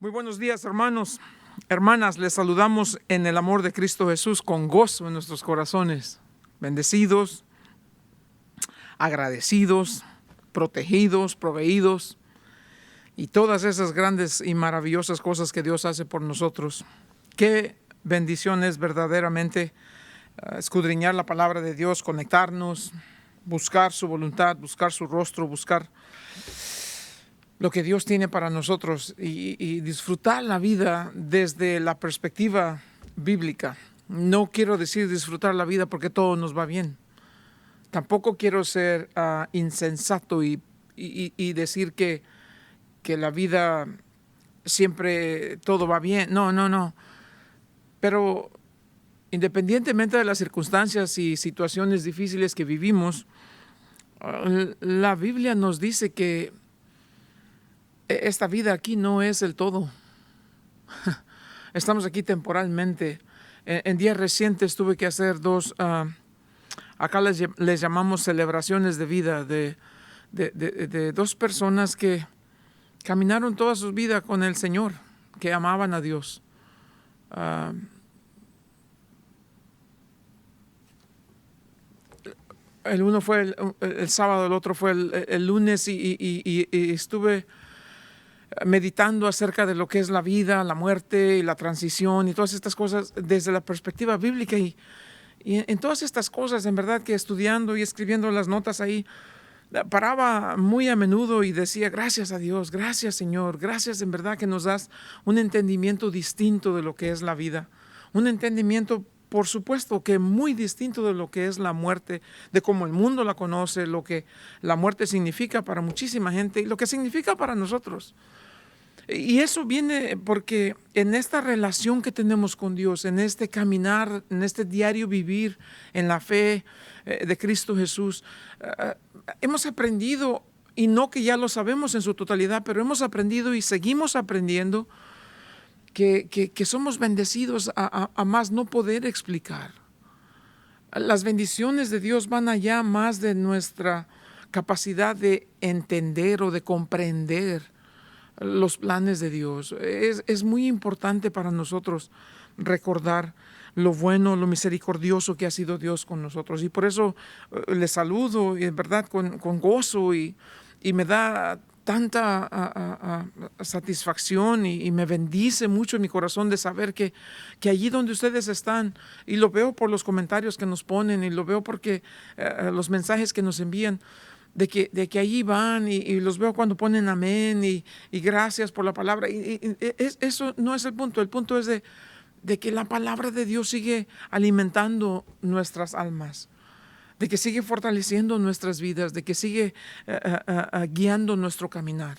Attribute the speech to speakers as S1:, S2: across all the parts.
S1: Muy buenos días, hermanos, hermanas. Les saludamos en el amor de Cristo Jesús con gozo en nuestros corazones, bendecidos, agradecidos, protegidos, proveídos y todas esas grandes y maravillosas cosas que Dios hace por nosotros. Qué bendición es verdaderamente escudriñar la palabra de Dios, conectarnos, buscar su voluntad, buscar su rostro, buscar lo que Dios tiene para nosotros y disfrutar la vida desde la perspectiva bíblica. No quiero decir disfrutar la vida porque todo nos va bien. Tampoco quiero ser insensato y decir que la vida siempre todo va bien. No. Pero independientemente de las circunstancias y situaciones difíciles que vivimos, la Biblia nos dice que esta vida aquí no es el todo. Estamos aquí temporalmente. En días recientes tuve que hacer dos, acá les llamamos celebraciones de vida, de dos personas que caminaron toda su vida con el Señor, que amaban a Dios. El uno fue el sábado, el otro fue el lunes y estuve meditando acerca de lo que es la vida, la muerte y la transición y todas estas cosas desde la perspectiva bíblica y en todas estas cosas, en verdad que estudiando y escribiendo las notas ahí, paraba muy a menudo y decía: gracias a Dios, gracias Señor, gracias en verdad que nos das un entendimiento distinto de lo que es la vida, un entendimiento por supuesto que muy distinto de lo que es la muerte, de cómo el mundo la conoce, lo que la muerte significa para muchísima gente y lo que significa para nosotros. Y eso viene porque en esta relación que tenemos con Dios, en este caminar, en este diario vivir en la fe de Cristo Jesús, hemos aprendido, y no que ya lo sabemos en su totalidad, pero hemos aprendido y seguimos aprendiendo que somos bendecidos a más no poder explicar. Las bendiciones de Dios van allá más de nuestra capacidad de entender o de comprender los planes de Dios. Es muy importante para nosotros recordar lo bueno, lo misericordioso que ha sido Dios con nosotros. Y por eso les saludo, y en verdad con gozo, y me da tanta satisfacción y me bendice mucho en mi corazón de saber que allí donde ustedes están, y lo veo por los comentarios que nos ponen, y lo veo porque los mensajes que nos envían, de que allí van y los veo cuando ponen amén y gracias por la palabra. Eso no es el punto es de que la palabra de Dios sigue alimentando nuestras almas, de que sigue fortaleciendo nuestras vidas, de que sigue guiando nuestro caminar.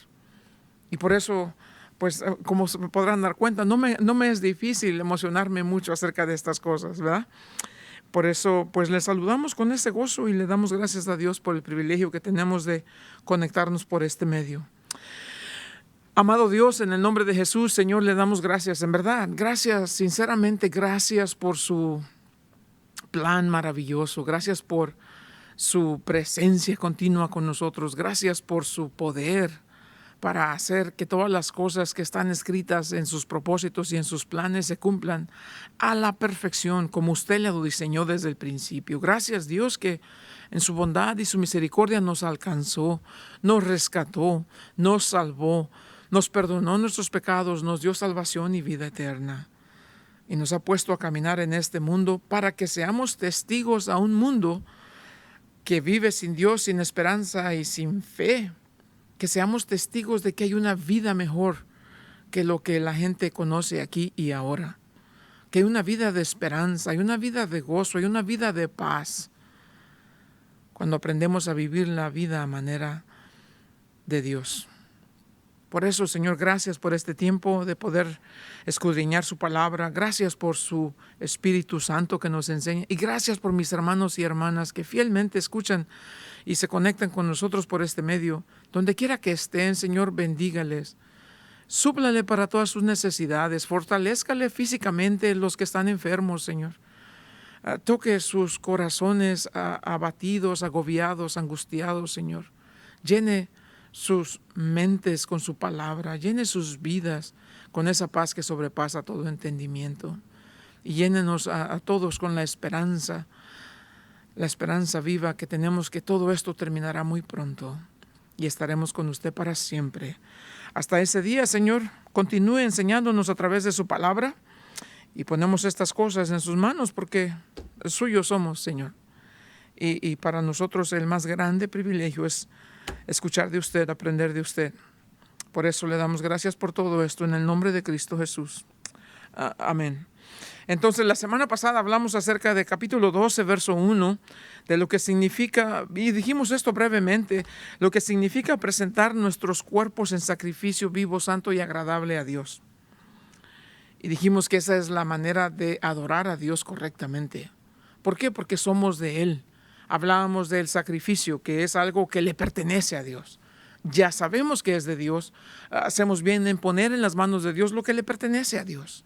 S1: Y por eso, pues como se podrán dar cuenta, no me es difícil emocionarme mucho acerca de estas cosas, ¿verdad? Por eso, pues le saludamos con ese gozo y le damos gracias a Dios por el privilegio que tenemos de conectarnos por este medio. Amado Dios, en el nombre de Jesús, Señor, le damos gracias, en verdad, gracias, sinceramente, gracias por su plan maravilloso, gracias por su presencia continua con nosotros, gracias por su poder para hacer que todas las cosas que están escritas en sus propósitos y en sus planes se cumplan a la perfección, como usted lo diseñó desde el principio. Gracias, Dios, que en su bondad y su misericordia nos alcanzó, nos rescató, nos salvó, nos perdonó nuestros pecados, nos dio salvación y vida eterna. Y nos ha puesto a caminar en este mundo para que seamos testigos a un mundo que vive sin Dios, sin esperanza y sin fe. Que seamos testigos de que hay una vida mejor que lo que la gente conoce aquí y ahora. Que hay una vida de esperanza, hay una vida de gozo, hay una vida de paz. Cuando aprendemos a vivir la vida a manera de Dios. Por eso, Señor, gracias por este tiempo de poder escudriñar su palabra. Gracias por su Espíritu Santo que nos enseña. Y gracias por mis hermanos y hermanas que fielmente escuchan y se conectan con nosotros por este medio. Donde quiera que estén, Señor, bendígales. Súplale para todas sus necesidades. Fortalézcale físicamente los que están enfermos, Señor. Toque sus corazones abatidos, agobiados, angustiados, Señor. Llene sus mentes con su palabra, llene sus vidas con esa paz que sobrepasa todo entendimiento. Y llénenos a todos con la esperanza viva que tenemos, que todo esto terminará muy pronto y estaremos con usted para siempre. Hasta ese día, Señor, continúe enseñándonos a través de su palabra y ponemos estas cosas en sus manos porque suyos somos, Señor. Y para nosotros el más grande privilegio es escuchar de usted, aprender de usted. Por eso le damos gracias por todo esto en el nombre de Cristo Jesús. Amén. Entonces, la semana pasada hablamos acerca de capítulo 12, verso 1, de lo que significa, y dijimos esto brevemente, lo que significa presentar nuestros cuerpos en sacrificio vivo, santo y agradable a Dios. Y dijimos que esa es la manera de adorar a Dios correctamente. ¿Por qué? Porque somos de Él. Hablábamos del sacrificio, que es algo que le pertenece a Dios. Ya sabemos que es de Dios. Hacemos bien en poner en las manos de Dios lo que le pertenece a Dios.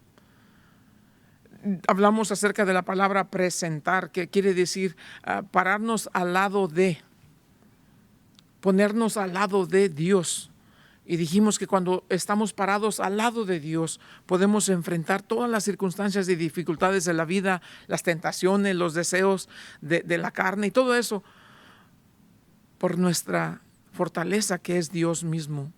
S1: Hablamos acerca de la palabra presentar, que quiere decir pararnos al lado de, ponernos al lado de Dios. Y dijimos que cuando estamos parados al lado de Dios, podemos enfrentar todas las circunstancias y dificultades de la vida, las tentaciones, los deseos de la carne y todo eso, por nuestra fortaleza que es Dios mismo.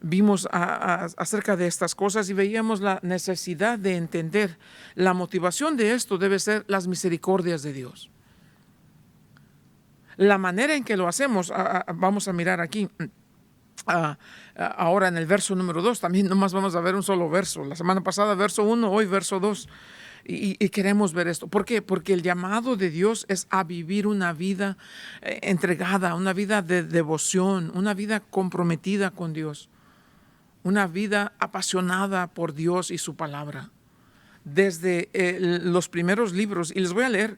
S1: Vimos acerca de estas cosas y veíamos la necesidad de entender. La motivación de esto debe ser las misericordias de Dios. La manera en que lo hacemos, vamos a mirar aquí. Ahora en el verso número 2, también nomás vamos a ver un solo verso. La semana pasada verso 1, hoy verso 2. Y queremos ver esto. ¿Por qué? Porque el llamado de Dios es a vivir una vida entregada, una vida de devoción, una vida comprometida con Dios, una vida apasionada por Dios y su palabra. Desde los primeros libros, y les voy a leer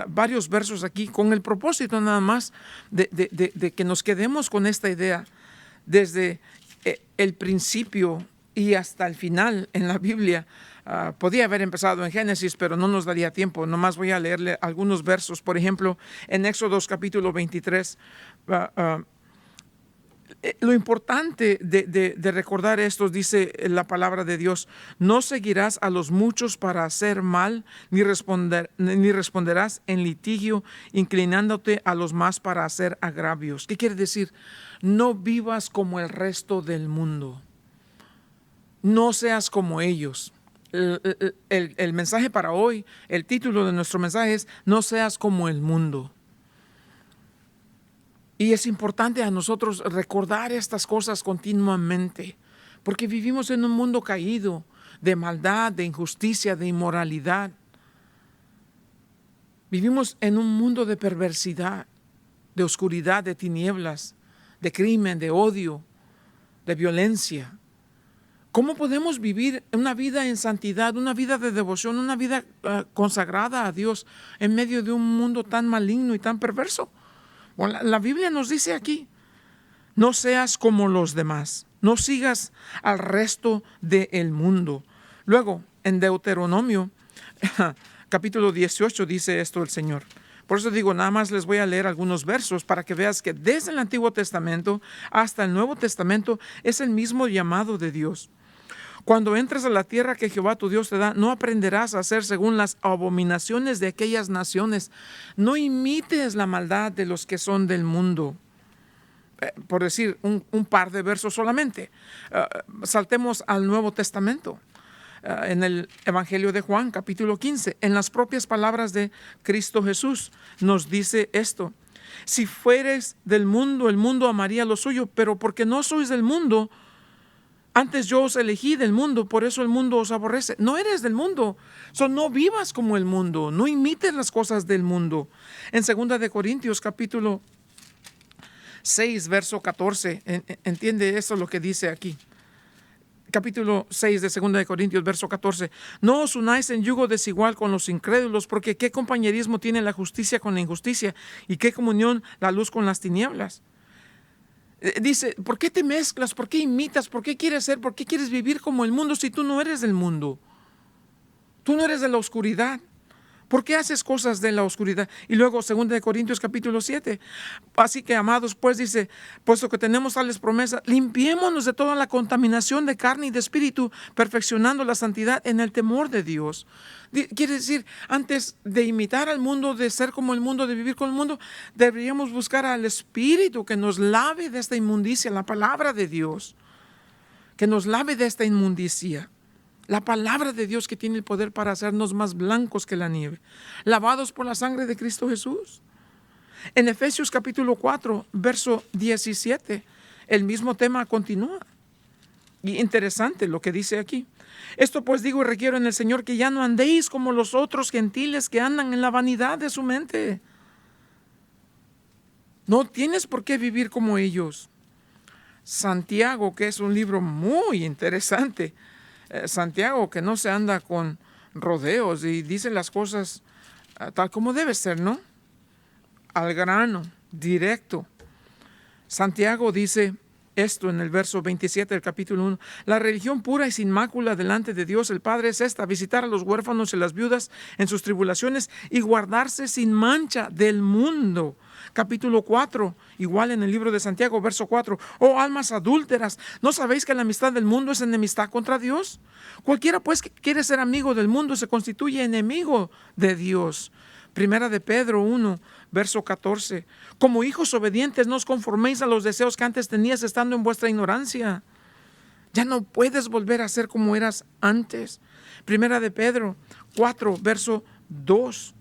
S1: varios versos aquí con el propósito nada más de que nos quedemos con esta idea. Desde el principio y hasta el final en la Biblia. Podía haber empezado en Génesis, pero no nos daría tiempo. Nomás voy a leerle algunos versos. Por ejemplo, en Éxodo capítulo 23, lo importante de recordar esto, dice la palabra de Dios: no seguirás a los muchos para hacer mal, ni responderás en litigio, inclinándote a los más para hacer agravios. ¿Qué quiere decir? No vivas como el resto del mundo. No seas como ellos. El mensaje para hoy, el título de nuestro mensaje es: no seas como el mundo. Y es importante a nosotros recordar estas cosas continuamente, porque vivimos en un mundo caído, de maldad, de injusticia, de inmoralidad. Vivimos en un mundo de perversidad, de oscuridad, de tinieblas, de crimen, de odio, de violencia. ¿Cómo podemos vivir una vida en santidad, una vida de devoción, una vida consagrada a Dios en medio de un mundo tan maligno y tan perverso? Bueno, la Biblia nos dice aquí: no seas como los demás, no sigas al resto del mundo. Luego, en Deuteronomio, capítulo 18, dice esto el Señor. Por eso digo, nada más les voy a leer algunos versos para que veas que desde el Antiguo Testamento hasta el Nuevo Testamento es el mismo llamado de Dios. Cuando entres a la tierra que Jehová tu Dios te da, no aprenderás a hacer según las abominaciones de aquellas naciones. No imites la maldad de los que son del mundo. Por decir un par de versos solamente. Saltemos al Nuevo Testamento. En el Evangelio de Juan, capítulo 15, en las propias palabras de Cristo Jesús, nos dice esto: si fueres del mundo, el mundo amaría lo suyo, pero porque no sois del mundo, antes yo os elegí del mundo, por eso el mundo os aborrece. No eres del mundo, no vivas como el mundo, no imites las cosas del mundo. En 2 de Corintios, capítulo 6, verso 14, entiende eso lo que dice aquí. Capítulo 6 de 2 de Corintios, verso 14. No os unáis en yugo desigual con los incrédulos, porque ¿qué compañerismo tiene la justicia con la injusticia? ¿Y qué comunión la luz con las tinieblas? Dice, ¿por qué te mezclas? ¿Por qué imitas? ¿Por qué quieres ser? ¿Por qué quieres vivir como el mundo si tú no eres del mundo? Tú no eres de la oscuridad. ¿Por qué haces cosas de la oscuridad? Y luego 2 Corintios capítulo 7. Así que, amados, pues dice, puesto que tenemos tales promesas, limpiémonos de toda la contaminación de carne y de espíritu, perfeccionando la santidad en el temor de Dios. Quiere decir, antes de imitar al mundo, de ser como el mundo, de vivir con el mundo, deberíamos buscar al Espíritu que nos lave de esta inmundicia, la palabra de Dios, que nos lave de esta inmundicia. La palabra de Dios que tiene el poder para hacernos más blancos que la nieve, lavados por la sangre de Cristo Jesús. En Efesios capítulo 4, verso 17, el mismo tema continúa. Y interesante lo que dice aquí. Esto pues digo y requiero en el Señor que ya no andéis como los otros gentiles que andan en la vanidad de su mente. No tienes por qué vivir como ellos. Santiago, que es un libro muy interesante, Santiago, que no se anda con rodeos y dice las cosas tal como debe ser, ¿no? Al grano, directo. Santiago dice esto en el verso 27 del capítulo 1. La religión pura y sin mácula delante de Dios el Padre es esta: visitar a los huérfanos y las viudas en sus tribulaciones y guardarse sin mancha del mundo. Capítulo 4, igual en el libro de Santiago, verso 4. Oh almas adúlteras, ¿no sabéis que la amistad del mundo es enemistad contra Dios? Cualquiera pues que quiere ser amigo del mundo se constituye enemigo de Dios. Primera de Pedro 1, verso 14. Como hijos obedientes, no os conforméis a los deseos que antes tenías estando en vuestra ignorancia. Ya no puedes volver a ser como eras antes. Primera de Pedro 4, verso 2.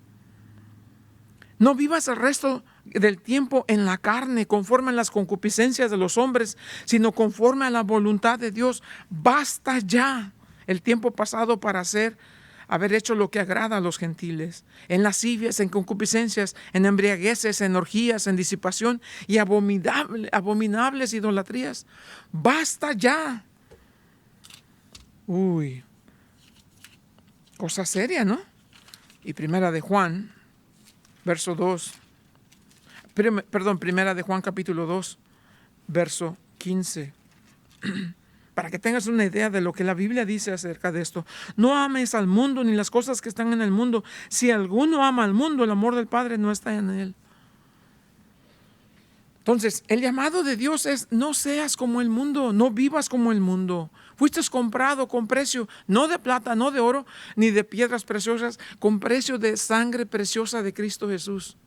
S1: No vivas el resto del tiempo en la carne, conforme a las concupiscencias de los hombres, sino conforme a la voluntad de Dios. Basta ya el tiempo pasado para haber hecho lo que agrada a los gentiles, en lascivias, en concupiscencias, en embriagueces, en orgías, en disipación y abominables idolatrías. Basta ya. Uy, cosa seria, ¿no? Y primera de Juan, verso 2. Primera de Juan capítulo 2, verso 15. Para que tengas una idea de lo que la Biblia dice acerca de esto. No ames al mundo ni las cosas que están en el mundo. Si alguno ama al mundo, el amor del Padre no está en él. Entonces, el llamado de Dios es: no seas como el mundo, no vivas como el mundo. Fuiste comprado con precio, no de plata, no de oro, ni de piedras preciosas, con precio de sangre preciosa de Cristo Jesús.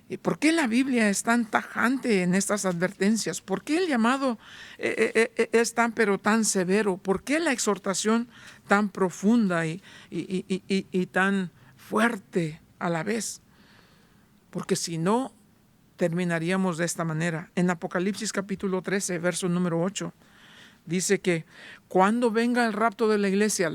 S1: ¿Y por qué la Biblia es tan tajante en estas advertencias? ¿Por qué el llamado es tan severo? ¿Por qué la exhortación tan profunda y tan fuerte a la vez? Porque si no, terminaríamos de esta manera. En Apocalipsis capítulo 13, verso número 8, dice que cuando venga el rapto de la iglesia,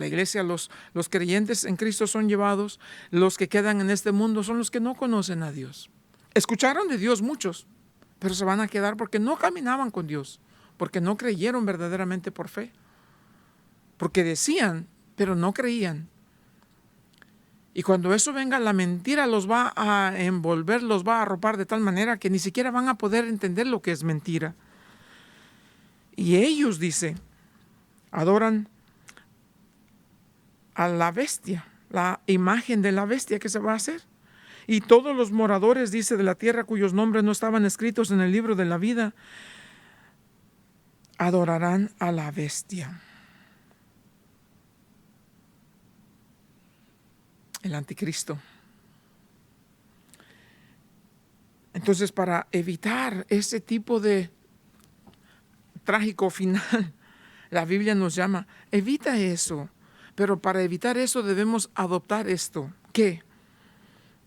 S1: los creyentes en Cristo son llevados, los que quedan en este mundo son los que no conocen a Dios. Escucharon de Dios muchos, pero se van a quedar porque no caminaban con Dios, porque no creyeron verdaderamente por fe, porque decían, pero no creían. Y cuando eso venga, la mentira los va a envolver, los va a arropar de tal manera que ni siquiera van a poder entender lo que es mentira. Y ellos, dice, adoran a la bestia, la imagen de la bestia que se va a hacer. Y todos los moradores, dice, de la tierra cuyos nombres no estaban escritos en el libro de la vida, adorarán a la bestia. El anticristo. Entonces, para evitar ese tipo de trágico final, la Biblia nos llama: evita eso. Pero para evitar eso debemos adoptar esto. ¿Qué?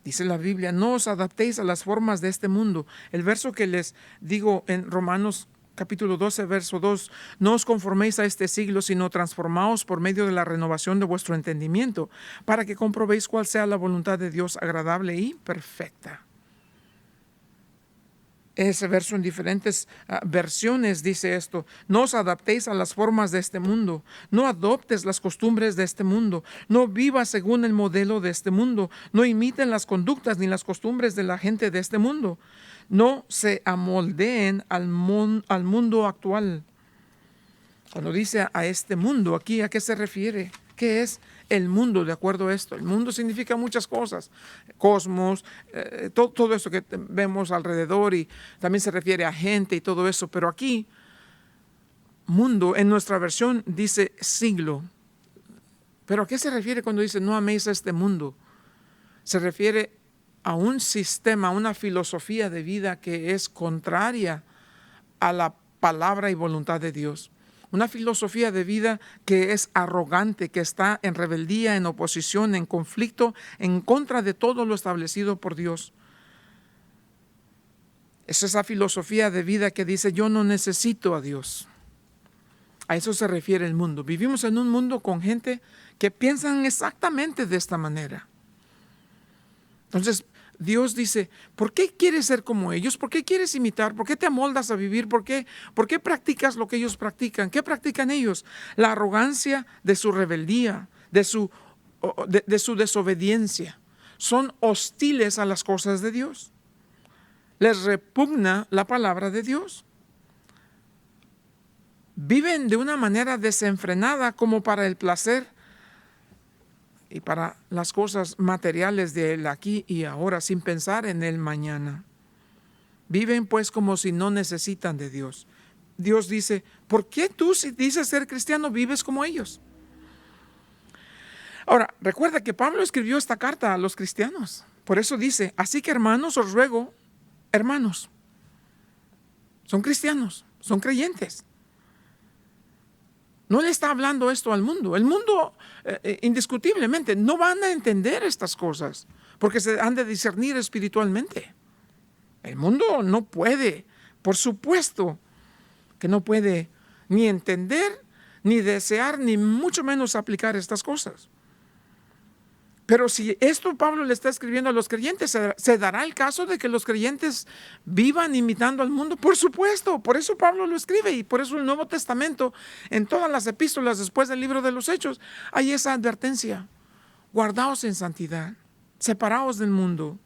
S1: Dice la Biblia: no os adaptéis a las formas de este mundo. El verso que les digo en Romanos capítulo 12, verso 2, no os conforméis a este siglo, sino transformaos por medio de la renovación de vuestro entendimiento, para que comprobéis cuál sea la voluntad de Dios agradable y perfecta. Ese verso en diferentes versiones dice esto: no os adaptéis a las formas de este mundo, no adoptes las costumbres de este mundo, no vivas según el modelo de este mundo, no imiten las conductas ni las costumbres de la gente de este mundo, no se amoldeen al mundo actual. Cuando dice a este mundo, aquí, ¿a qué se refiere? ¿Qué es el mundo de acuerdo a esto? El mundo significa muchas cosas, cosmos, todo eso que vemos alrededor, y también se refiere a gente y todo eso, pero aquí, mundo, en nuestra versión dice siglo. ¿Pero a qué se refiere cuando dice no améis a este mundo? Se refiere a un sistema, una filosofía de vida que es contraria a la palabra y voluntad de Dios. Una filosofía de vida que es arrogante, que está en rebeldía, en oposición, en conflicto, en contra de todo lo establecido por Dios. Es esa filosofía de vida que dice yo no necesito a Dios. A eso se refiere el mundo. Vivimos en un mundo con gente que piensan exactamente de esta manera. Entonces, Dios dice, ¿por qué quieres ser como ellos? ¿Por qué quieres imitar? ¿Por qué te amoldas a vivir? ¿Por qué practicas lo que ellos practican? ¿Qué practican ellos? La arrogancia de su rebeldía, de su desobediencia. Son hostiles a las cosas de Dios. Les repugna la palabra de Dios. Viven de una manera desenfrenada como para el placer y para las cosas materiales del aquí y ahora, sin pensar en el mañana. Viven pues como si no necesitan de Dios. Dios dice, ¿por qué tú, si dices ser cristiano, vives como ellos? Ahora, recuerda que Pablo escribió esta carta a los cristianos. Por eso dice, así que hermanos, os ruego, hermanos, son cristianos, son creyentes. No le está hablando esto al mundo. El mundo, indiscutiblemente, no van a entender estas cosas porque se han de discernir espiritualmente. El mundo no puede, por supuesto, que no puede ni entender, ni desear, ni mucho menos aplicar estas cosas. Pero si esto Pablo le está escribiendo a los creyentes, ¿se dará el caso de que los creyentes vivan imitando al mundo? Por supuesto, por eso Pablo lo escribe y por eso el Nuevo Testamento, en todas las epístolas después del libro de los Hechos, hay esa advertencia. Guardaos en santidad, separaos del mundo.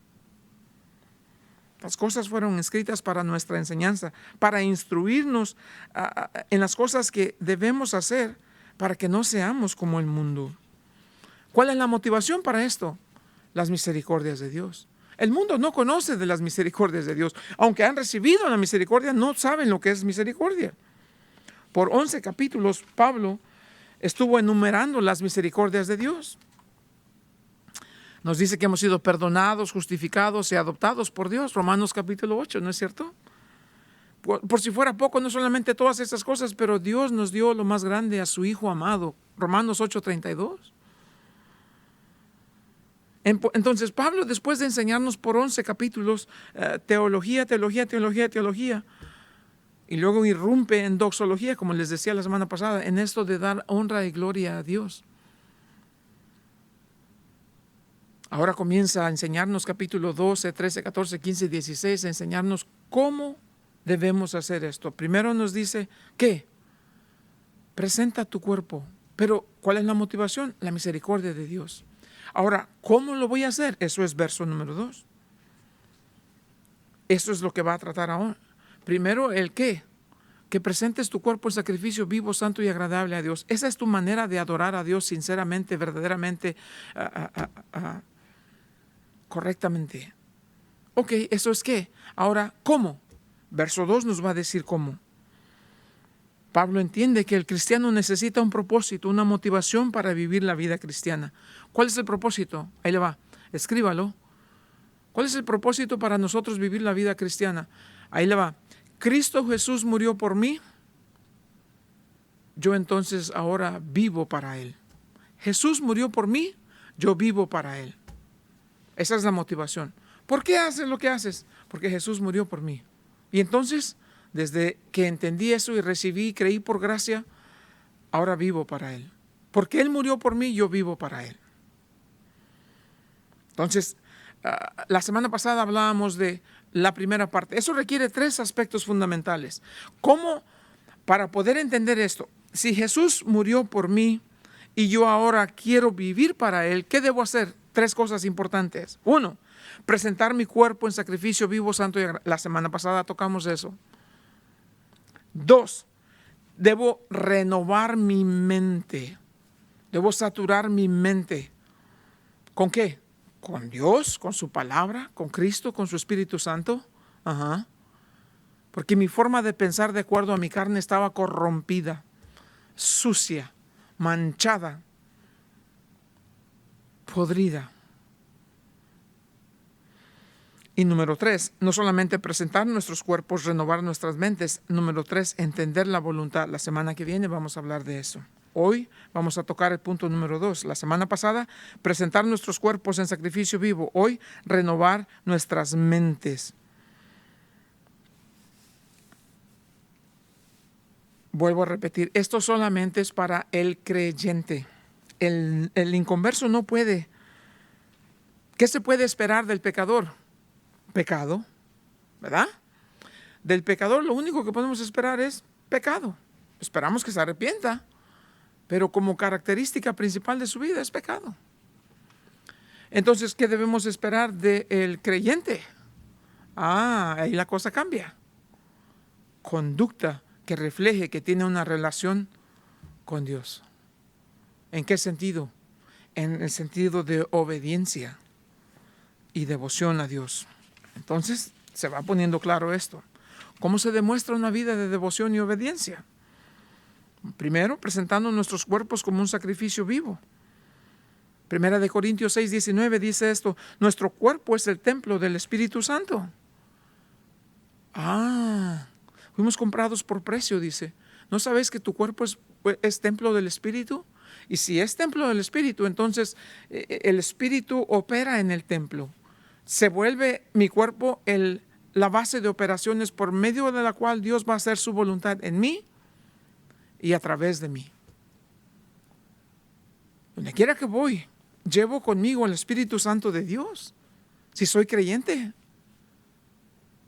S1: Las cosas fueron escritas para nuestra enseñanza, para instruirnos en las cosas que debemos hacer para que no seamos como el mundo. ¿Cuál es la motivación para esto? Las misericordias de Dios. El mundo no conoce de las misericordias de Dios. Aunque han recibido la misericordia, no saben lo que es misericordia. Por 11 capítulos, Pablo estuvo enumerando las misericordias de Dios. Nos dice que hemos sido perdonados, justificados y adoptados por Dios. Romanos capítulo 8, ¿no es cierto? Por si fuera poco, no solamente todas estas cosas, pero Dios nos dio lo más grande a su Hijo amado. Romanos 8:32. Entonces Pablo, después de enseñarnos por 11 capítulos teología, y luego irrumpe en doxología, como les decía la semana pasada, en esto de dar honra y gloria a Dios. Ahora comienza a enseñarnos capítulo 12, 13, 14, 15 y 16, a enseñarnos cómo debemos hacer esto. Primero nos dice, ¿qué? Presenta tu cuerpo. Pero, ¿cuál es la motivación? La misericordia de Dios. Ahora, ¿cómo lo voy a hacer? Eso es verso número 2. Eso es lo que va a tratar ahora. Primero, ¿el qué? Que presentes tu cuerpo en sacrificio vivo, santo y agradable a Dios. Esa es tu manera de adorar a Dios sinceramente, verdaderamente, correctamente. Ok, ¿eso es qué? Ahora, ¿cómo? Verso 2 nos va a decir cómo. Pablo entiende que el cristiano necesita un propósito, una motivación para vivir la vida cristiana. ¿Cuál es el propósito? Ahí le va, escríbalo. ¿Cuál es el propósito para nosotros vivir la vida cristiana? Ahí le va. Cristo Jesús murió por mí, yo entonces ahora vivo para Él. Jesús murió por mí, yo vivo para Él. Esa es la motivación. ¿Por qué haces lo que haces? Porque Jesús murió por mí. Y entonces, desde que entendí eso y recibí y creí por gracia, ahora vivo para Él. Porque Él murió por mí, yo vivo para Él. Entonces, la semana pasada hablábamos de la primera parte. Eso requiere 3 aspectos fundamentales. ¿Cómo? Para poder entender esto, si Jesús murió por mí y yo ahora quiero vivir para Él, ¿qué debo hacer? 3 cosas importantes. 1, presentar mi cuerpo en sacrificio vivo, santo y agradable. La semana pasada tocamos eso. 2, debo renovar mi mente. Debo saturar mi mente. ¿Con qué? Con Dios, con su palabra, con Cristo, con su Espíritu Santo. Ajá. Porque mi forma de pensar de acuerdo a mi carne estaba corrompida, sucia, manchada, podrida. Y número 3, no solamente presentar nuestros cuerpos, renovar nuestras mentes. Número 3, entender la voluntad. La semana que viene vamos a hablar de eso. Hoy vamos a tocar el punto número 2. La semana pasada, presentar nuestros cuerpos en sacrificio vivo. Hoy, renovar nuestras mentes. Vuelvo a repetir, esto solamente es para el creyente. El inconverso no puede. ¿Qué se puede esperar del pecador? Pecado, ¿verdad? Del pecador lo único que podemos esperar es pecado. Esperamos que se arrepienta, pero como característica principal de su vida es pecado. Entonces, ¿qué debemos esperar del creyente? Ahí la cosa cambia. Conducta que refleje que tiene una relación con Dios. ¿En qué sentido? En el sentido de obediencia y devoción a Dios. Entonces, se va poniendo claro esto. ¿Cómo se demuestra una vida de devoción y obediencia? Primero, presentando nuestros cuerpos como un sacrificio vivo. Primera de Corintios 6:19 dice esto: nuestro cuerpo es el templo del Espíritu Santo. Fuimos comprados por precio, dice. ¿No sabes que tu cuerpo es templo del Espíritu? Y si es templo del Espíritu, entonces el Espíritu opera en el templo. Se vuelve mi cuerpo la base de operaciones por medio de la cual Dios va a hacer su voluntad en mí y a través de mí. Donde quiera que voy, llevo conmigo el Espíritu Santo de Dios, si soy creyente.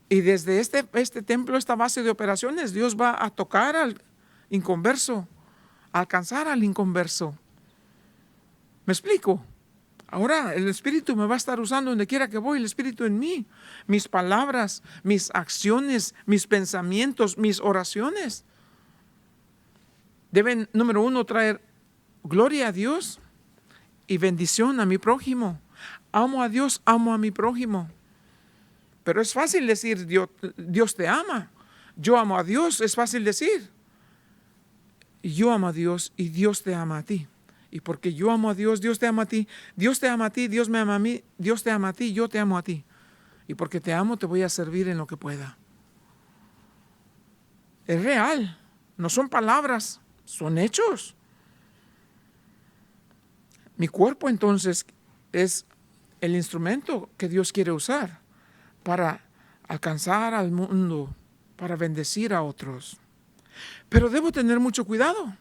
S1: Y desde este templo, esta base de operaciones, Dios va a tocar al inconverso, a alcanzar al inconverso. ¿Me explico? Ahora el Espíritu me va a estar usando donde quiera que voy, el Espíritu en mí. Mis palabras, mis acciones, mis pensamientos, mis oraciones deben, número 1, traer gloria a Dios y bendición a mi prójimo. Amo a Dios, amo a mi prójimo. Pero es fácil decir Dios te ama. Yo amo a Dios, es fácil decir. Yo amo a Dios y Dios te ama a ti. Y porque yo amo a Dios, Dios te ama a ti. Dios te ama a ti, Dios me ama a mí. Dios te ama a ti, yo te amo a ti. Y porque te amo, te voy a servir en lo que pueda. Es real. No son palabras, son hechos. Mi cuerpo entonces es el instrumento que Dios quiere usar para alcanzar al mundo, para bendecir a otros. Pero debo tener mucho cuidado,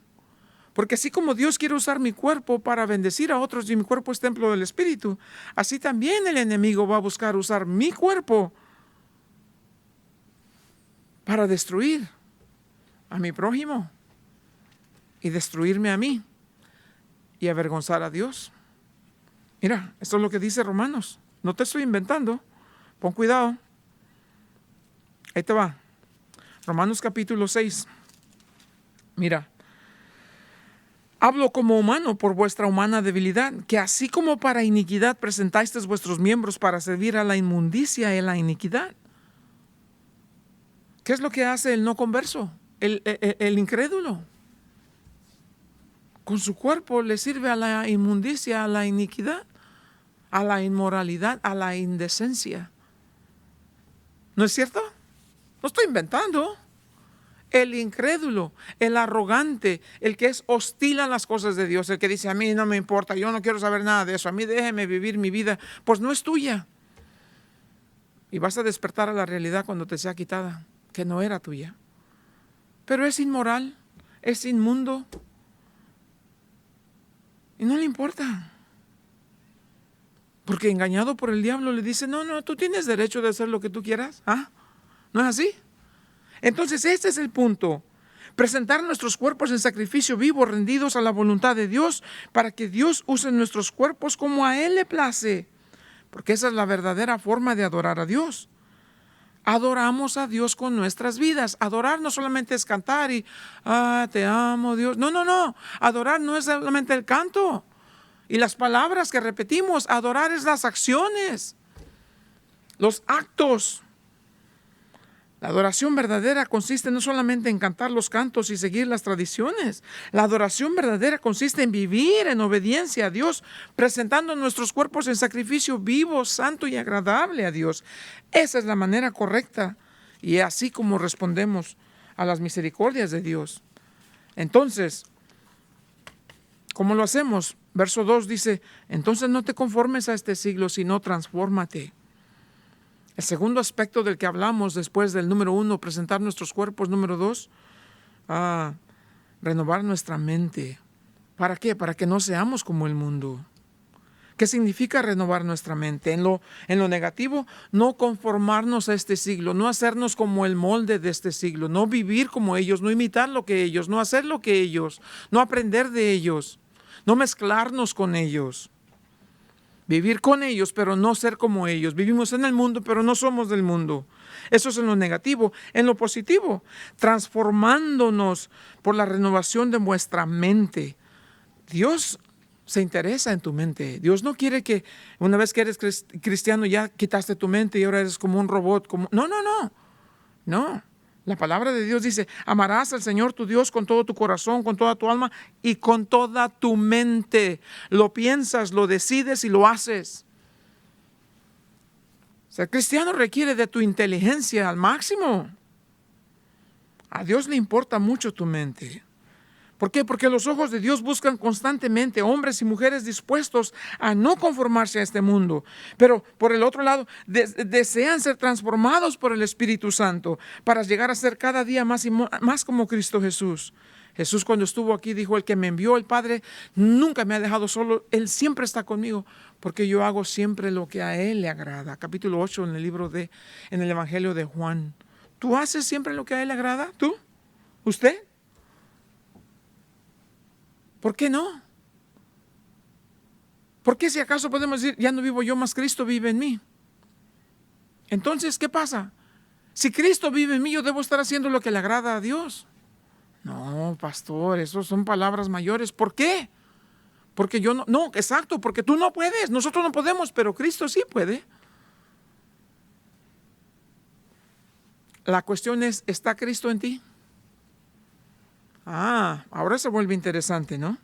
S1: porque así como Dios quiere usar mi cuerpo para bendecir a otros y mi cuerpo es templo del Espíritu, así también el enemigo va a buscar usar mi cuerpo para destruir a mi prójimo y destruirme a mí y avergonzar a Dios. Mira, esto es lo que dice Romanos. No te estoy inventando. Pon cuidado. Ahí te va. Romanos capítulo 6. Mira. Hablo como humano por vuestra humana debilidad, que así como para iniquidad presentasteis vuestros miembros para servir a la inmundicia y la iniquidad. ¿Qué es lo que hace el no converso? El incrédulo. Con su cuerpo le sirve a la inmundicia, a la iniquidad, a la inmoralidad, a la indecencia. ¿No es cierto? No estoy inventando. El incrédulo, el arrogante, el que es hostil a las cosas de Dios, el que dice a mí no me importa, yo no quiero saber nada de eso, a mí déjeme vivir mi vida, pues no es tuya. Y vas a despertar a la realidad cuando te sea quitada, que no era tuya. Pero es inmoral, es inmundo y no le importa. Porque engañado por el diablo le dice, no, tú tienes derecho de hacer lo que tú quieras. ¿No es así? Entonces este es el punto. Presentar nuestros cuerpos en sacrificio vivo, rendidos a la voluntad de Dios, para que Dios use nuestros cuerpos como a Él le place. Porque esa es la verdadera forma de adorar a Dios. adoramos a Dios con nuestras vidas. Adorar no solamente es cantar y, te amo Dios. No, no, no. Adorar no es solamente el canto y las palabras que repetimos. Adorar es las acciones, los actos. La adoración verdadera consiste no solamente en cantar los cantos y seguir las tradiciones. La adoración verdadera consiste en vivir en obediencia a Dios, presentando nuestros cuerpos en sacrificio vivo, santo y agradable a Dios. Esa es la manera correcta y así como respondemos a las misericordias de Dios. Entonces, ¿cómo lo hacemos? Verso 2 dice, entonces no te conformes a este siglo, sino transfórmate. El segundo aspecto del que hablamos después del número 1, presentar nuestros cuerpos, número 2, renovar nuestra mente. ¿Para qué? Para que no seamos como el mundo. ¿Qué significa renovar nuestra mente? En lo negativo, no conformarnos a este siglo, no hacernos como el molde de este siglo, no vivir como ellos, no imitar lo que ellos, no hacer lo que ellos, no aprender de ellos, no mezclarnos con ellos. Vivir con ellos, pero no ser como ellos. Vivimos en el mundo, pero no somos del mundo. Eso es en lo negativo. En lo positivo, transformándonos por la renovación de vuestra mente. Dios se interesa en tu mente. Dios no quiere que una vez que eres cristiano ya quitaste tu mente y ahora eres como un robot. No, no, no. No. La palabra de Dios dice, amarás al Señor tu Dios con todo tu corazón, con toda tu alma y con toda tu mente. Lo piensas, lo decides y lo haces. Ser cristiano requiere de tu inteligencia al máximo. A Dios le importa mucho tu mente. ¿Por qué? Porque los ojos de Dios buscan constantemente hombres y mujeres dispuestos a no conformarse a este mundo. Pero por el otro lado, desean ser transformados por el Espíritu Santo para llegar a ser cada día más y más como Cristo Jesús. Jesús cuando estuvo aquí dijo, el que me envió el Padre nunca me ha dejado solo, Él siempre está conmigo, porque yo hago siempre lo que a Él le agrada. Capítulo 8 en el Evangelio de Juan. ¿Tú haces siempre lo que a Él le agrada? ¿Tú? ¿Usted? ¿Por qué no? ¿Por qué si acaso podemos decir, ya no vivo yo, más Cristo vive en mí? Entonces, ¿qué pasa? Si Cristo vive en mí, yo debo estar haciendo lo que le agrada a Dios. No, pastor, eso son palabras mayores. ¿Por qué? Porque yo no, exacto, porque tú no puedes, nosotros no podemos, pero Cristo sí puede. La cuestión es, ¿está Cristo en ti? Ahora se vuelve interesante, ¿no?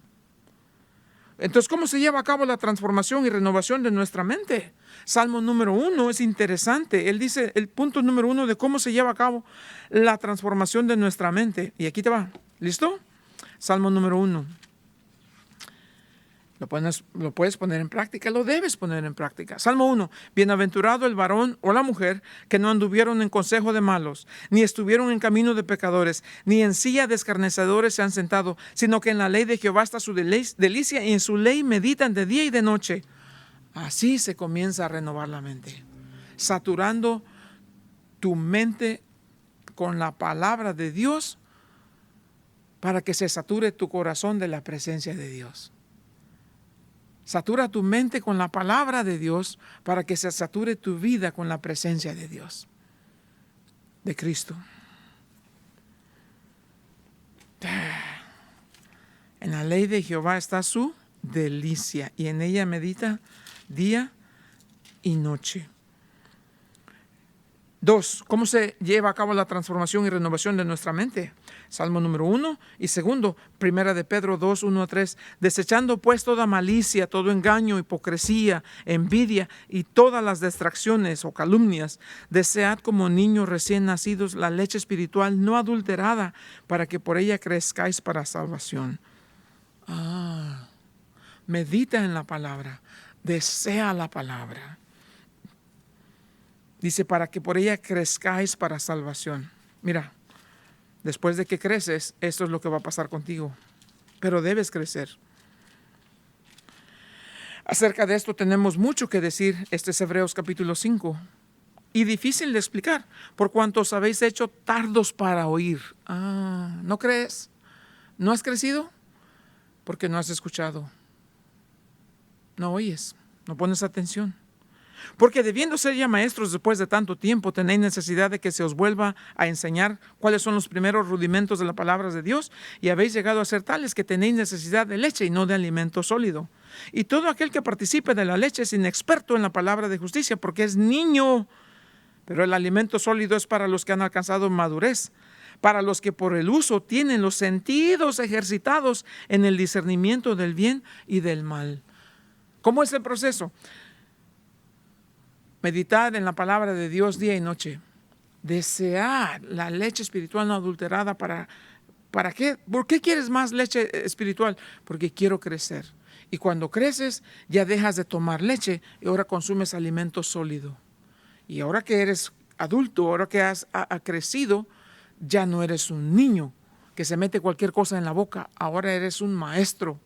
S1: Entonces, ¿cómo se lleva a cabo la transformación y renovación de nuestra mente? Salmo número 1 es interesante. Él dice el punto número 1 de cómo se lleva a cabo la transformación de nuestra mente. Y aquí te va. ¿Listo? Salmo número 1. Lo puedes poner en práctica, lo debes poner en práctica. Salmo 1. Bienaventurado el varón o la mujer que no anduvieron en consejo de malos, ni estuvieron en camino de pecadores, ni en silla de escarnecedores se han sentado, sino que en la ley de Jehová está su delicia y en su ley meditan de día y de noche. Así se comienza a renovar la mente, saturando tu mente con la palabra de Dios para que se sature tu corazón de la presencia de Dios. Satura tu mente con la palabra de Dios para que se sature tu vida con la presencia de Dios, de Cristo. En la ley de Jehová está su delicia y en ella medita día y noche. 2. ¿Cómo se lleva a cabo la transformación y renovación de nuestra mente? Salmo número 1 y segundo, primera de Pedro 2, 1 a 3. Desechando pues toda malicia, todo engaño, hipocresía, envidia y todas las distracciones o calumnias, desead como niños recién nacidos la leche espiritual no adulterada, para que por ella crezcáis para salvación. Medita en la palabra, desea la palabra. Dice, para que por ella crezcáis para salvación. Mira, después de que creces, esto es lo que va a pasar contigo. Pero debes crecer. Acerca de esto tenemos mucho que decir. Este es Hebreos capítulo 5. Y difícil de explicar, por cuanto os habéis hecho tardos para oír. ¿No crees? ¿No has crecido? Porque no has escuchado. No oyes, no pones atención. Porque debiendo ser ya maestros después de tanto tiempo, tenéis necesidad de que se os vuelva a enseñar cuáles son los primeros rudimentos de la palabra de Dios, y habéis llegado a ser tales que tenéis necesidad de leche y no de alimento sólido. Y todo aquel que participe de la leche es inexperto en la palabra de justicia, porque es niño. Pero el alimento sólido es para los que han alcanzado madurez, para los que por el uso tienen los sentidos ejercitados en el discernimiento del bien y del mal. ¿Cómo es el proceso? Meditar en la palabra de Dios día y noche. Desear la leche espiritual no adulterada. ¿Para qué? ¿Por qué quieres más leche espiritual? Porque quiero crecer. Y cuando creces, ya dejas de tomar leche y ahora consumes alimento sólido. Y ahora que eres adulto, ahora que has crecido, ya no eres un niño que se mete cualquier cosa en la boca. Ahora eres un maestro.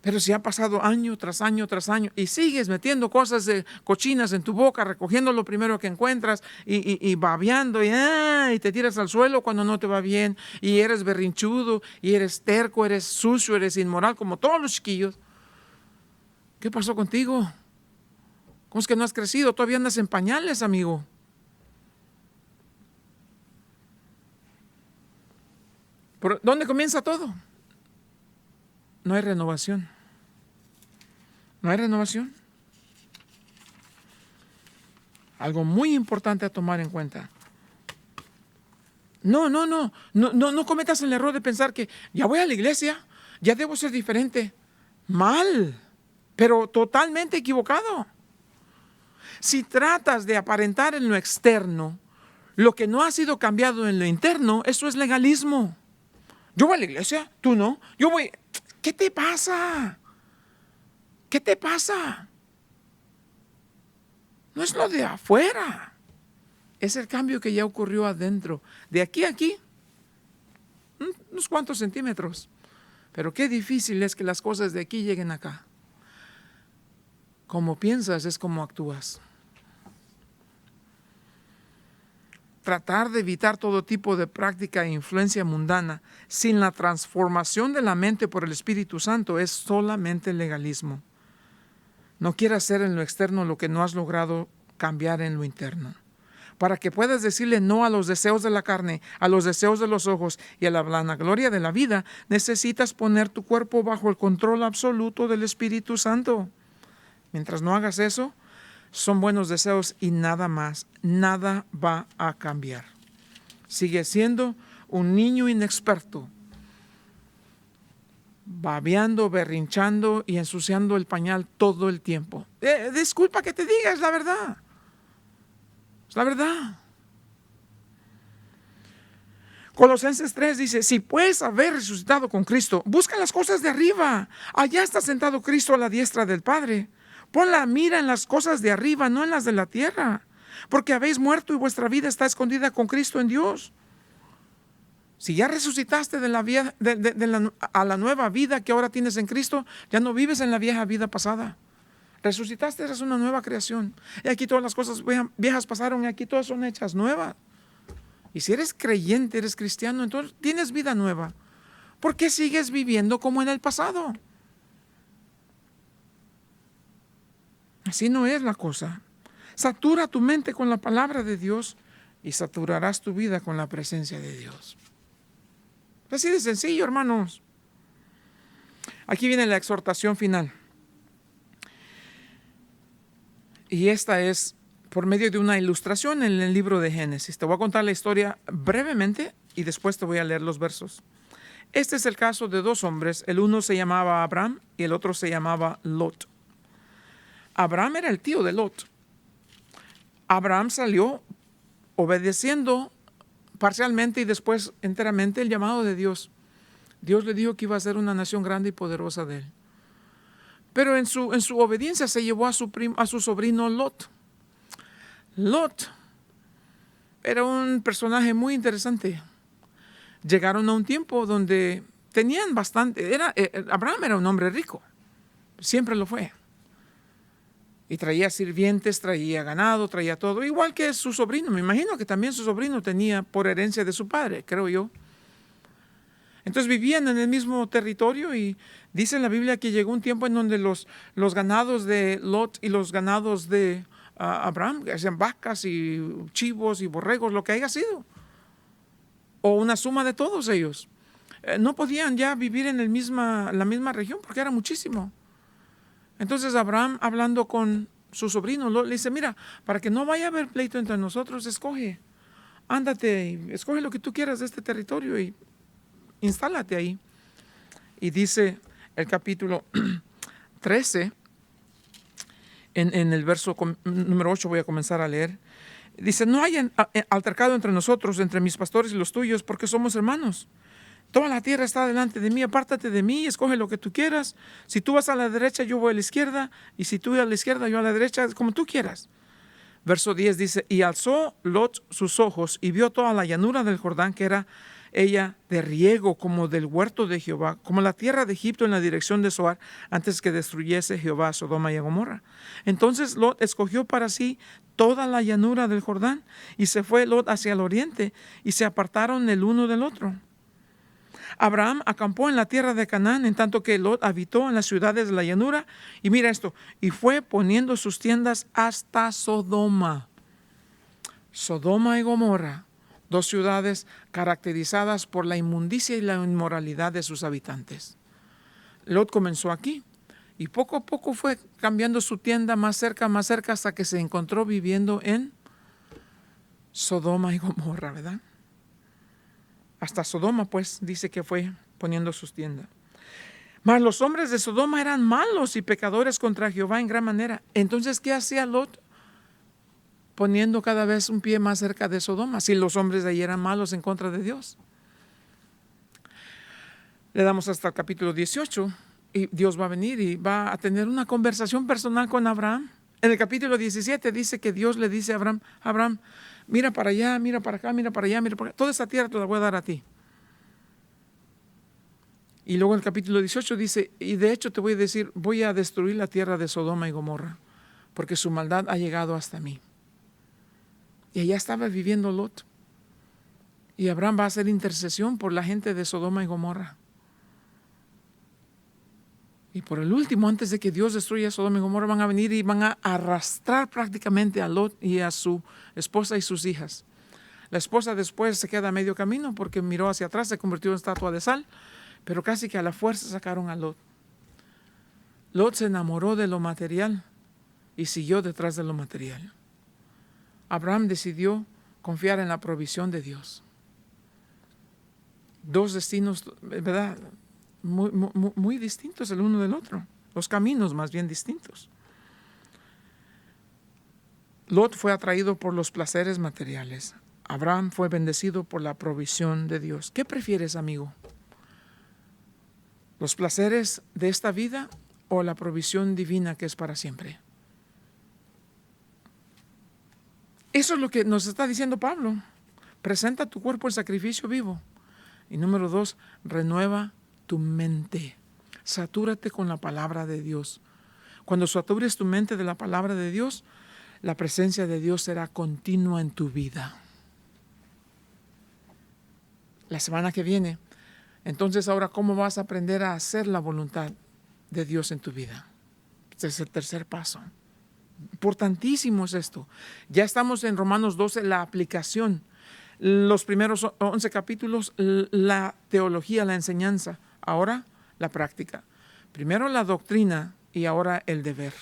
S1: Pero si ha pasado año tras año tras año y sigues metiendo cosas de cochinas en tu boca, recogiendo lo primero que encuentras y babeando y te tiras al suelo cuando no te va bien, y eres berrinchudo y eres terco, eres sucio, eres inmoral como todos los chiquillos, ¿qué pasó contigo? ¿Cómo es que no has crecido? Todavía andas en pañales, amigo. ¿Por dónde comienza todo? No hay renovación. No hay renovación. Algo muy importante a tomar en cuenta. No cometas el error de pensar que ya voy a la iglesia, ya debo ser diferente. Mal, pero totalmente equivocado. Si tratas de aparentar en lo externo lo que no ha sido cambiado en lo interno, eso es legalismo. Yo voy a la iglesia, tú no. Yo voy. ¿Qué te pasa? ¿Qué te pasa? No es lo de afuera. Es el cambio que ya ocurrió adentro. De aquí a aquí, unos cuantos centímetros. Pero qué difícil es que las cosas de aquí lleguen acá. Como piensas es como actúas. Tratar de evitar todo tipo de práctica e influencia mundana sin la transformación de la mente por el Espíritu Santo es solamente legalismo. No quieras hacer en lo externo lo que no has logrado cambiar en lo interno. Para que puedas decirle no a los deseos de la carne, a los deseos de los ojos y a la vanagloria de la vida, necesitas poner tu cuerpo bajo el control absoluto del Espíritu Santo. Mientras no hagas eso, son buenos deseos y nada más. Nada va a cambiar. Sigue siendo un niño inexperto, babeando, berrinchando y ensuciando el pañal todo el tiempo. Disculpa que te diga, es la verdad. Es la verdad. Colosenses 3 dice, si puedes haber resucitado con Cristo, busca las cosas de arriba. Allá está sentado Cristo a la diestra del Padre. Pon la mira en las cosas de arriba, no en las de la tierra. Porque habéis muerto y vuestra vida está escondida con Cristo en Dios. Si ya resucitaste de la vida, a la nueva vida que ahora tienes en Cristo, ya no vives en la vieja vida pasada. Resucitaste, eres una nueva creación. Y aquí todas las cosas viejas pasaron y aquí todas son hechas nuevas. Y si eres creyente, eres cristiano, entonces tienes vida nueva. ¿Por qué sigues viviendo como en el pasado? Así no es la cosa. Satura tu mente con la palabra de Dios y saturarás tu vida con la presencia de Dios. Así de sencillo, hermanos. Aquí viene la exhortación final. Y esta es por medio de una ilustración en el libro de Génesis. Te voy a contar la historia brevemente y después te voy a leer los versos. Este es el caso de dos hombres. El uno se llamaba Abraham y el otro se llamaba Lot. Abraham era el tío de Lot. Abraham salió obedeciendo parcialmente y después enteramente el llamado de Dios. Dios le dijo que iba a ser una nación grande y poderosa de él. Pero en su obediencia se llevó a su sobrino Lot. Lot era un personaje muy interesante. Llegaron a un tiempo donde tenían bastante. Abraham era un hombre rico. Siempre lo fue. Y traía sirvientes, traía ganado, traía todo. Igual que su sobrino. Me imagino que también su sobrino tenía por herencia de su padre, creo yo. Entonces vivían en el mismo territorio y dice en la Biblia que llegó un tiempo en donde los ganados de Lot y los ganados de Abraham, que sean vacas y chivos y borregos, lo que haya sido, o una suma de todos ellos, no podían ya vivir en la misma región porque era muchísimo. Entonces Abraham, hablando con su sobrino Lot, le dice: mira, para que no vaya a haber pleito entre nosotros, escoge, ándate, escoge lo que tú quieras de este territorio y instálate ahí. Y dice el capítulo 13, en el verso número 8 voy a comenzar a leer. Dice: no hayan altercado entre nosotros, entre mis pastores y los tuyos, porque somos hermanos. Toda la tierra está delante de mí, apártate de mí, escoge lo que tú quieras. Si tú vas a la derecha, yo voy a la izquierda, y si tú vas a la izquierda, yo a la derecha, como tú quieras. Verso 10 dice: y alzó Lot sus ojos y vio toda la llanura del Jordán, que era ella de riego como del huerto de Jehová, como la tierra de Egipto en la dirección de Zoar, antes que destruyese Jehová a Sodoma y a Gomorra. Entonces Lot escogió para sí toda la llanura del Jordán, y se fue Lot hacia el oriente, y se apartaron el uno del otro. Abraham acampó en la tierra de Canaán, en tanto que Lot habitó en las ciudades de la llanura. Y mira esto, y fue poniendo sus tiendas hasta Sodoma. Sodoma y Gomorra, dos ciudades caracterizadas por la inmundicia y la inmoralidad de sus habitantes. Lot comenzó aquí y poco a poco fue cambiando su tienda más cerca, hasta que se encontró viviendo en Sodoma y Gomorra, ¿verdad? Hasta Sodoma, pues, dice que fue poniendo sus tiendas. Mas los hombres de Sodoma eran malos y pecadores contra Jehová en gran manera. Entonces, ¿qué hacía Lot? Poniendo cada vez un pie más cerca de Sodoma, si los hombres de allí eran malos en contra de Dios. Le damos hasta el capítulo 18 y Dios va a venir y va a tener una conversación personal con Abraham. En el capítulo 17 dice que Dios le dice a Abraham: Abraham, mira para allá, mira para acá, mira para allá, mira para acá. Toda esta tierra te la voy a dar a ti. Y luego en el capítulo 18 dice: y de hecho te voy a decir, voy a destruir la tierra de Sodoma y Gomorra, porque su maldad ha llegado hasta mí. Y allá estaba viviendo Lot. Y Abraham va a hacer intercesión por la gente de Sodoma y Gomorra. Y por el último, antes de que Dios destruya Sodoma y Gomorra, van a venir y van a arrastrar prácticamente a Lot y a su esposa y sus hijas. La esposa después se queda a medio camino porque miró hacia atrás, se convirtió en estatua de sal, pero casi que a la fuerza sacaron a Lot. Lot se enamoró de lo material y siguió detrás de lo material. Abraham decidió confiar en la provisión de Dios. Dos destinos, ¿verdad?, muy distintos el uno del otro. Los caminos más bien distintos. Lot fue atraído por los placeres materiales. Abraham fue bendecido por la provisión de Dios. ¿Qué prefieres, amigo? ¿Los placeres de esta vida o la provisión divina que es para siempre? Eso es lo que nos está diciendo Pablo. Presenta tu cuerpo en sacrificio vivo. Y número 2, renueva tu mente. Satúrate con la palabra de Dios. Cuando satures tu mente de la palabra de Dios, la presencia de Dios será continua en tu vida. La semana que viene, entonces ahora, ¿cómo vas a aprender a hacer la voluntad de Dios en tu vida? Este es el tercer paso. Importantísimo es esto. Ya estamos en Romanos 12, la aplicación. Los primeros 11 capítulos, la teología, la enseñanza. Ahora, la práctica. Primero la doctrina y ahora el deber.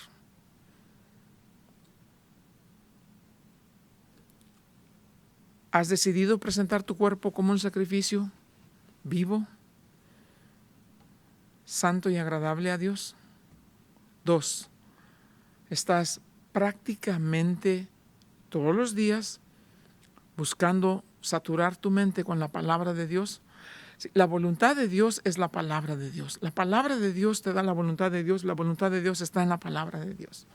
S1: ¿Has decidido presentar tu cuerpo como un sacrificio vivo, santo y agradable a Dios? 2. ¿Estás prácticamente todos los días buscando saturar tu mente con la palabra de Dios? La voluntad de Dios es la palabra de Dios. La palabra de Dios te da la voluntad de Dios. La voluntad de Dios está en la palabra de Dios.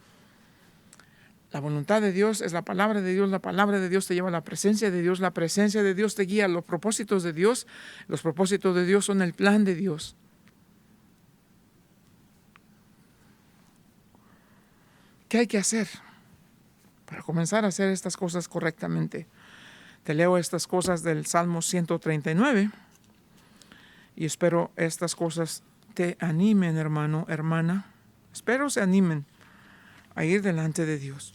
S1: La voluntad de Dios es la palabra de Dios. La palabra de Dios te lleva a la presencia de Dios. La presencia de Dios te guía a los propósitos de Dios. Los propósitos de Dios son el plan de Dios. ¿Qué hay que hacer para comenzar a hacer estas cosas correctamente? Te leo estas cosas del Salmo 139. Y espero estas cosas te animen, hermano, hermana. Espero se animen a ir delante de Dios.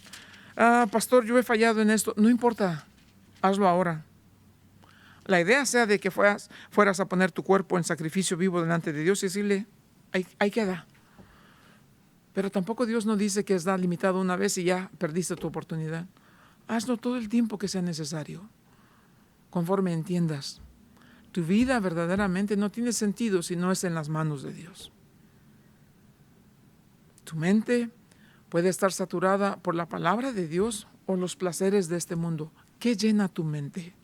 S1: Pastor, yo he fallado en esto. No importa, hazlo ahora. La idea sea de que fueras a poner tu cuerpo en sacrificio vivo delante de Dios y decirle, ahí queda. Pero tampoco Dios no dice que está limitado una vez y ya perdiste tu oportunidad. Hazlo todo el tiempo que sea necesario, conforme entiendas. Tu vida verdaderamente no tiene sentido si no es en las manos de Dios. Tu mente puede estar saturada por la palabra de Dios o los placeres de este mundo. ¿Qué llena tu mente?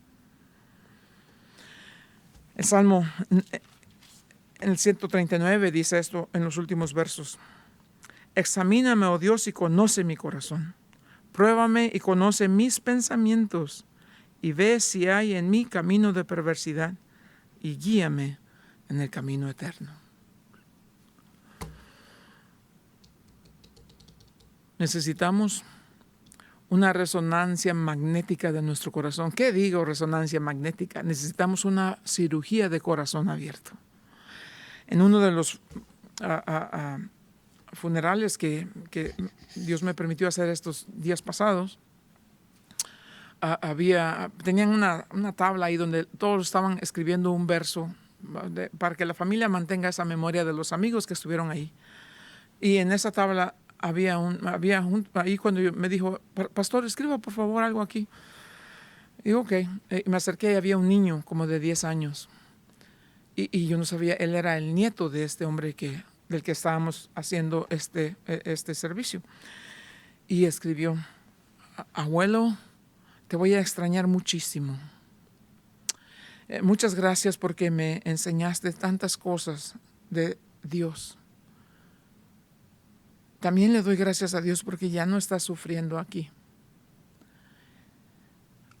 S1: El Salmo, en el 139, dice esto en los últimos versos. Examíname, oh Dios, y conoce mi corazón. Pruébame y conoce mis pensamientos, y ve si hay en mí camino de perversidad, y guíame en el camino eterno. Necesitamos una resonancia magnética de nuestro corazón. ¿Qué digo resonancia magnética? Necesitamos una cirugía de corazón abierto. En uno de los funerales que Dios me permitió hacer estos días pasados, tenían una tabla ahí donde todos estaban escribiendo un verso para que la familia mantenga esa memoria de los amigos que estuvieron ahí. Y en esa tabla había ahí cuando me dijo, pastor, escriba por favor algo aquí. Y digo, ok. Me acerqué y había un niño como de 10 años. Y yo no sabía, él era el nieto de este hombre del que estábamos haciendo este servicio. Y escribió, abuelo, te voy a extrañar muchísimo. Muchas gracias porque me enseñaste tantas cosas de Dios. También le doy gracias a Dios porque ya no está sufriendo aquí.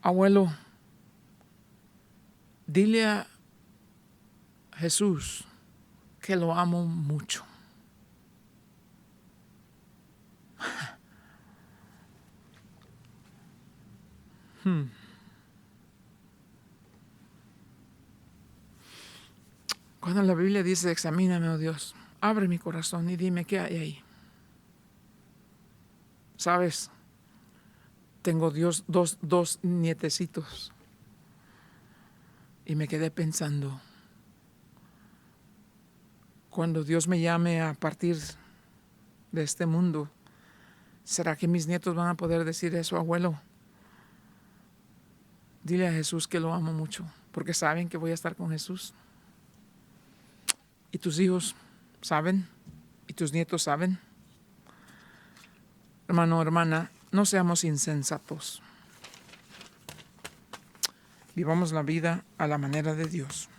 S1: Abuelo, dile a Jesús que lo amo mucho. Cuando la Biblia dice, examíname, oh Dios, abre mi corazón y dime qué hay ahí. ¿Sabes? Tengo dos nietecitos. Y me quedé pensando, cuando Dios me llame a partir de este mundo, ¿será que mis nietos van a poder decir eso, abuelo? Dile a Jesús que lo amo mucho, porque saben que voy a estar con Jesús. ¿Y tus hijos saben? ¿Y tus nietos saben? Hermano, hermana, no seamos insensatos. Vivamos la vida a la manera de Dios,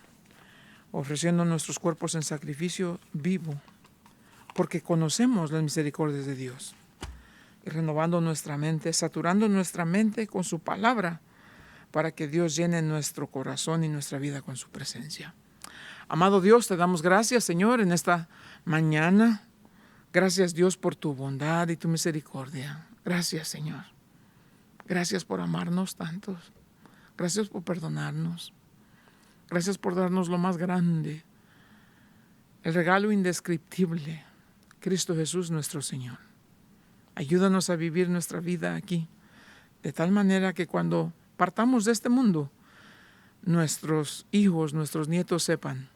S1: ofreciendo nuestros cuerpos en sacrificio vivo, porque conocemos las misericordias de Dios, y renovando nuestra mente, saturando nuestra mente con su palabra, para que Dios llene nuestro corazón y nuestra vida con su presencia. Amado Dios, te damos gracias, Señor, en esta mañana. Gracias, Dios, por tu bondad y tu misericordia. Gracias, Señor. Gracias por amarnos tantos. Gracias por perdonarnos. Gracias por darnos lo más grande, el regalo indescriptible, Cristo Jesús nuestro Señor. Ayúdanos a vivir nuestra vida aquí, de tal manera que cuando partamos de este mundo, nuestros hijos, nuestros nietos sepan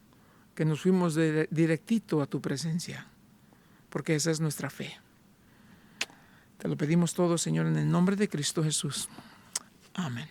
S1: que nos fuimos directito a tu presencia, porque esa es nuestra fe. Te lo pedimos todo, Señor, en el nombre de Cristo Jesús. Amén.